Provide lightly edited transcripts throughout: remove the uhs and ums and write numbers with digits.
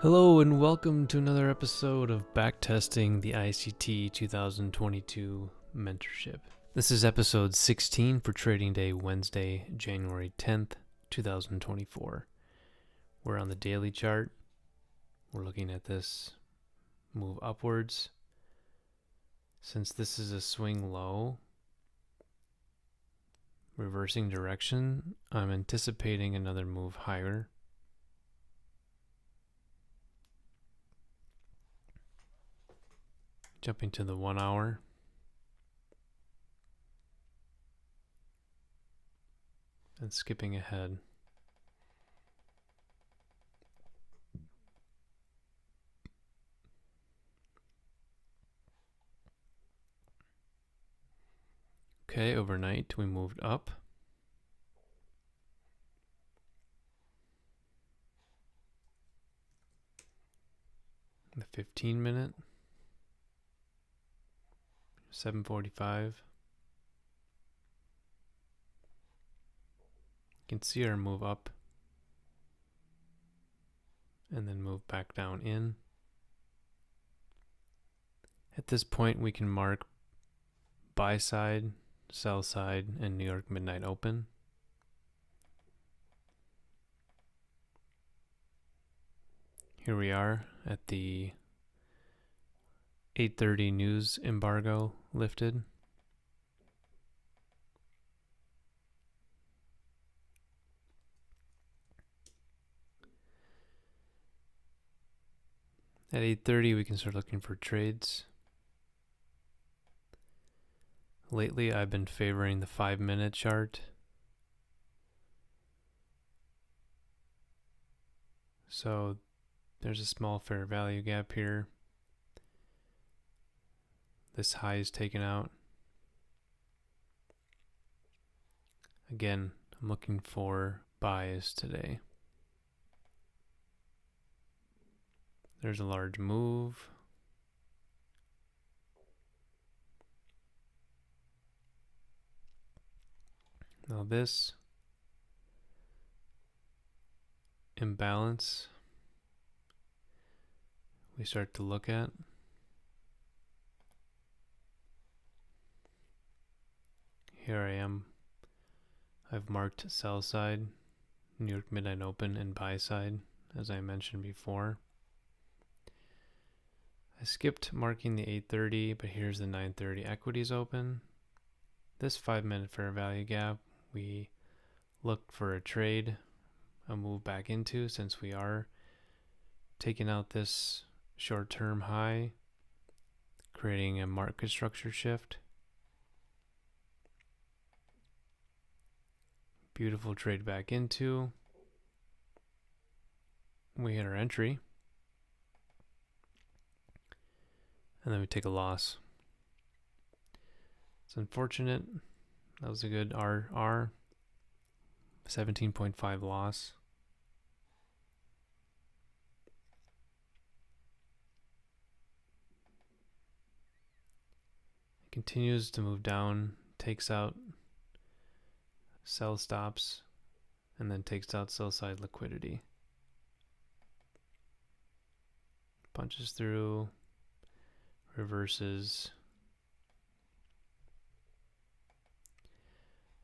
Hello and welcome to another episode of Backtesting the ICT 2022 Mentorship. This is episode 16 for Trading Day, Wednesday, January 10th, 2024. We're on the daily chart. We're looking at this move upwards. Since this is a swing low, reversing direction, I'm anticipating another move higher. Jumping to the 1 hour. And skipping ahead. Okay, overnight we moved up. The 15-minute. 7:45. You can see our move up and then move back down in. At this point, we can mark buy side, sell side, and New York Midnight Open. Here we are at the 8:30 news embargo lifted. At 8:30 we can start looking for trades. Lately I've been favoring the 5-minute chart. So there's a small fair value gap here. This high is taken out. Again, I'm looking for buys today. There's a large move. Now this imbalance we start to look at. Here I am. I've marked sell side, New York Midnight Open, and buy side, as I mentioned before. I skipped marking the 8:30, but here's the 9:30 equities open. This 5-minute fair value gap, we looked for a trade, a move back into, since we are taking out this short-term high, creating a market structure shift. Beautiful trade back into. We hit our entry. And then we take a loss. It's unfortunate. That was a good RR. 17.5 loss. It continues to move down, takes out sell stops, and then takes out sell side liquidity. Punches through, reverses.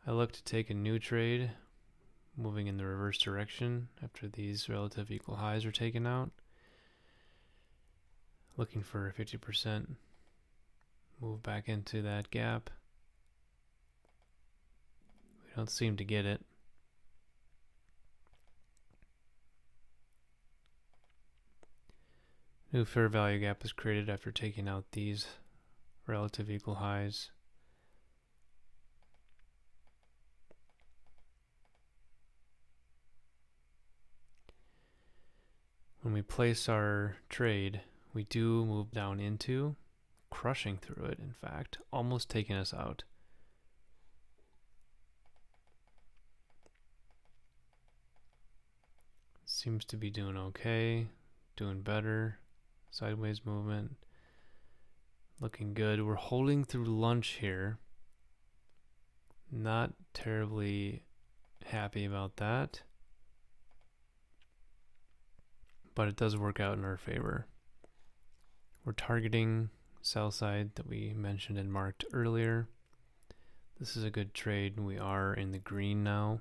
I look to take a new trade, moving in the reverse direction after these relative equal highs are taken out. Looking for a 50% move back into that gap. We don't seem to get it. New fair value gap is created after taking out these relative equal highs. When we place our trade, we do move down into, crushing through it, in fact, almost taking us out. Seems to be doing okay, doing better. Sideways movement, looking good. We're holding through lunch here. Not terribly happy about that. but it does work out in our favor. We're targeting sell side that we mentioned and marked earlier. This is a good trade. We are in the green now.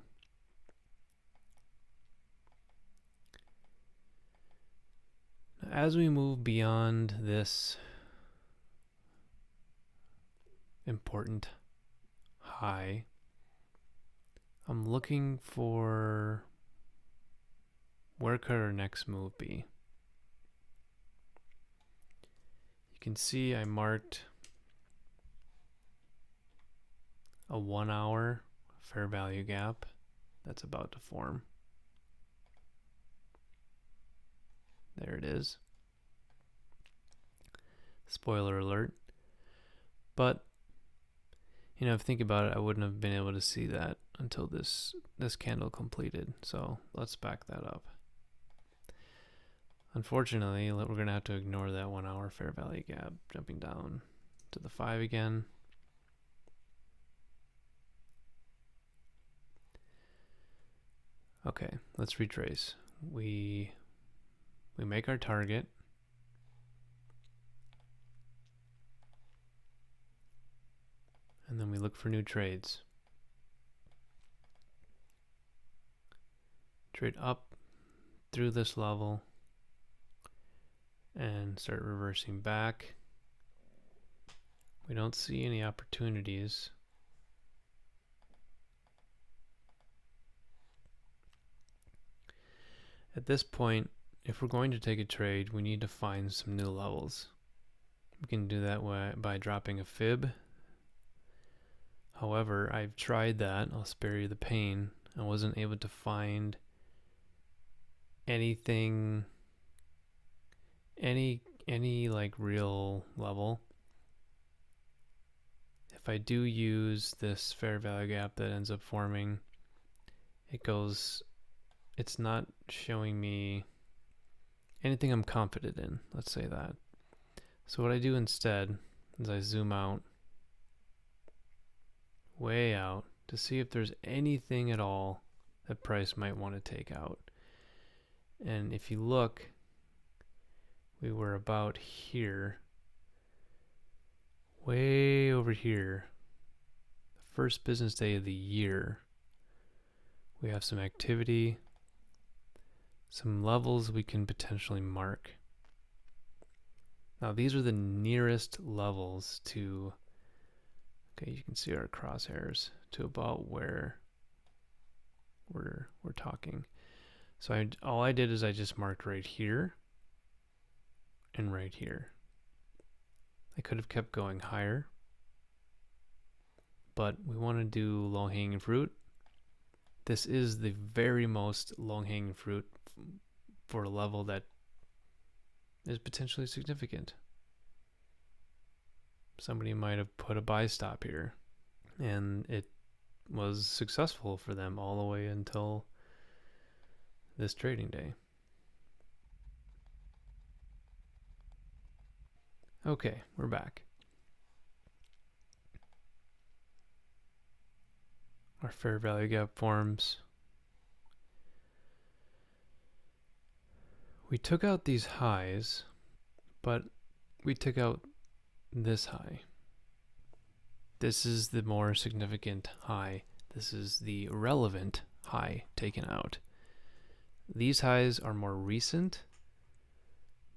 As we move beyond this important high, I'm looking for where could our next move be. You can see I marked a 1 hour fair value gap that's about to form. There it is. Spoiler alert. But, if you think about it, I wouldn't have been able to see that until this candle completed. So let's back that up. Unfortunately, we're going to have to ignore that 1 hour fair value gap, jumping down to the 5 again. Okay, let's retrace. We make our target. And then we look for new trades. Trade up through this level and start reversing back. We don't see any opportunities. At this point, if we're going to take a trade, we need to find some new levels. We can do that by dropping a fib. However, I've tried that. I'll spare you the pain. I wasn't able to find anything, any like real level. If I do use this fair value gap that ends up forming, it's not showing me anything I'm confident in, let's say that. So what I do instead is I zoom out, way out, to see if there's anything at all that price might want to take out. And if you look, we were about here, way over here, the first business day of the year. We have some activity, some levels we can potentially mark. Now these are the nearest levels to, okay, you can see our crosshairs, to about where we're talking. So all I did is I just marked right here and right here. I could have kept going higher, but we want to do low-hanging fruit. This is the very most low-hanging fruit for a level that is potentially significant. Somebody might have put a buy stop here, and it was successful for them all the way until this trading day. Okay, we're back. Our fair value gap forms. We took out these highs, but we took out this high. This is the more significant high. This is the relevant high taken out. These highs are more recent,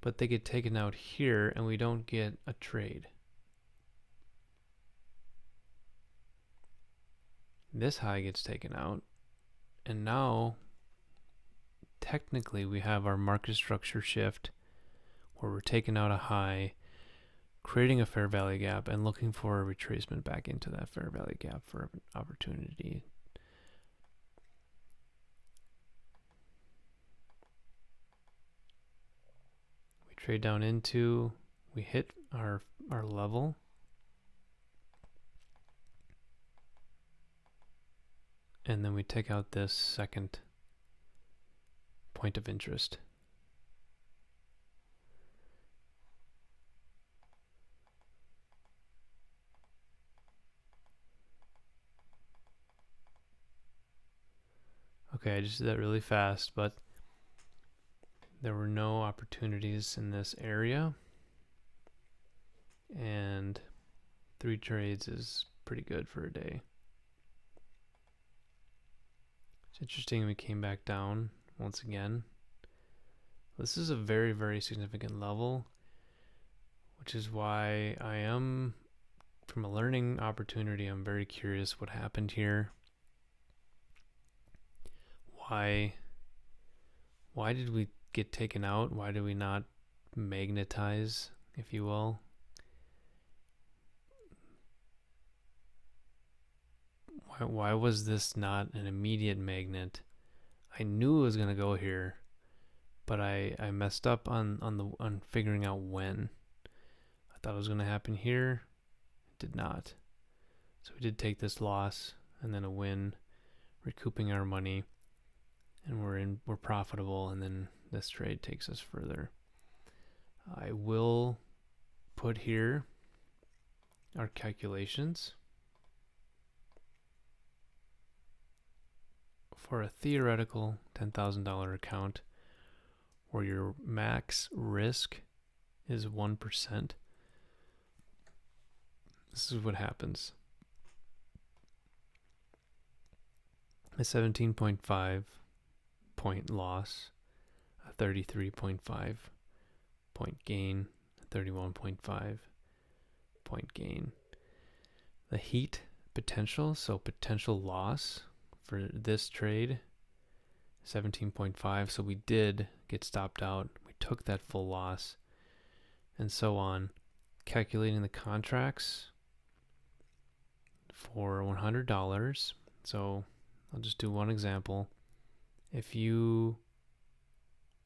but they get taken out here and we don't get a trade. This high gets taken out, and now technically we have our market structure shift where we're taking out a high, creating a fair value gap, and looking for a retracement back into that fair value gap for an opportunity. We trade down into, we hit our level. And then we take out this second point of interest. Okay, I just did that really fast, but There were no opportunities in this area, and 3 trades is pretty good for a day. It's interesting we came back down once again. This is a very, very significant level, which is why I am, from a learning opportunity, I'm very curious what happened here. Why did we get taken out? Why did we not magnetize, if you will? Why was this not an immediate magnet? I knew it was going to go here, but I messed up on figuring out when. I thought it was going to happen here. It did not. So we did take this loss and then a win, recouping our money, and we're profitable, and then this trade takes us further. I will put here our calculations for a theoretical $10,000 account where your max risk is 1%. This is what happens. A 17.5 point loss, a 33.5 point gain, a 31.5 point gain. The heat potential, so potential loss for this trade, 17.5. So we did get stopped out. We took that full loss, and so on. Calculating the contracts for $100. So I'll just do one example. If you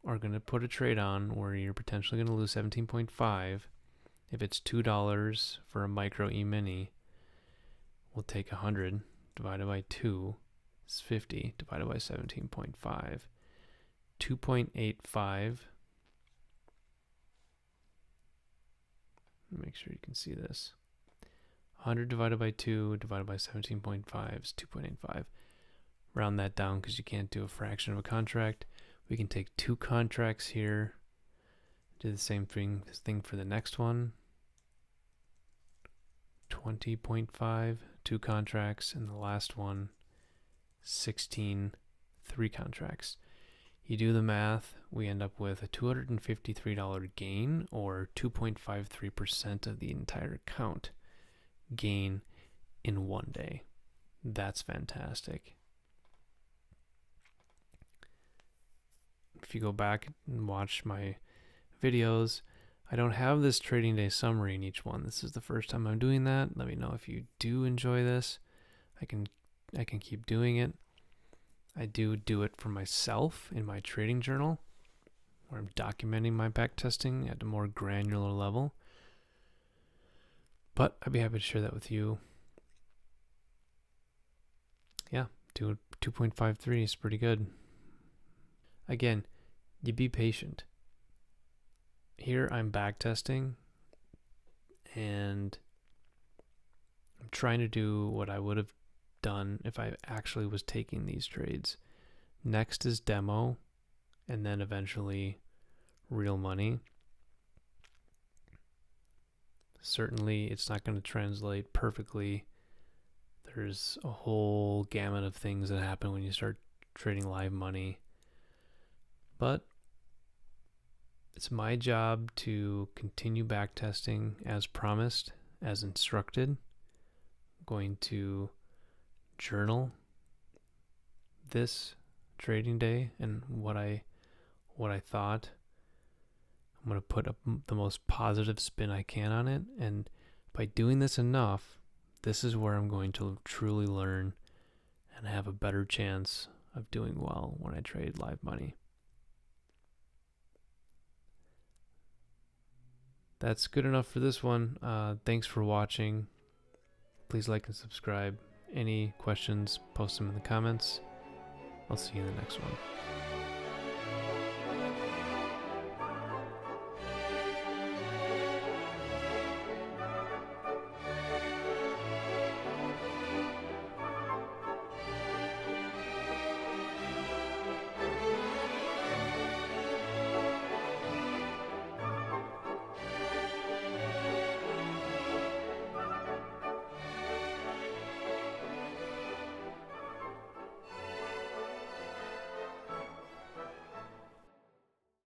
are going to put a trade on where you're potentially going to lose 17.5, if it's $2 for a micro E-mini, we'll take 100 divided by 2 is 50 divided by 17.5. 2.85. Make sure you can see this. 100 divided by 2 divided by 17.5 is 2.85. Round that down because you can't do a fraction of a contract. We can take 2 contracts here. Do the same thing for the next one. 20.5, 2 contracts, and the last one, 16, 3 contracts. You do the math, we end up with a $253 gain, or 2.53% of the entire account gain in one day. That's fantastic. If you go back and watch my videos, I don't have this trading day summary in each one. This is the first time I'm doing that. Let me know if you do enjoy this. I can keep doing it. I do it for myself in my trading journal, where I'm documenting my backtesting at a more granular level. But I'd be happy to share that with you. Yeah, 2.53 is pretty good. Again, you be patient. Here I'm backtesting, and I'm trying to do what I would have done if I actually was taking these trades. Next is demo, and then eventually real money. Certainly it's not going to translate perfectly. There's a whole gamut of things that happen when you start trading live money. But it's my job to continue backtesting as promised, as instructed. I'm going to journal this trading day and what I thought. I'm going to put up the most positive spin I can on it, and by doing this enough, this is where I'm going to truly learn and have a better chance of doing well when I trade live money. That's good enough for this one. Thanks for watching. Please like and subscribe. Any questions, post them in the comments. I'll see you in the next one.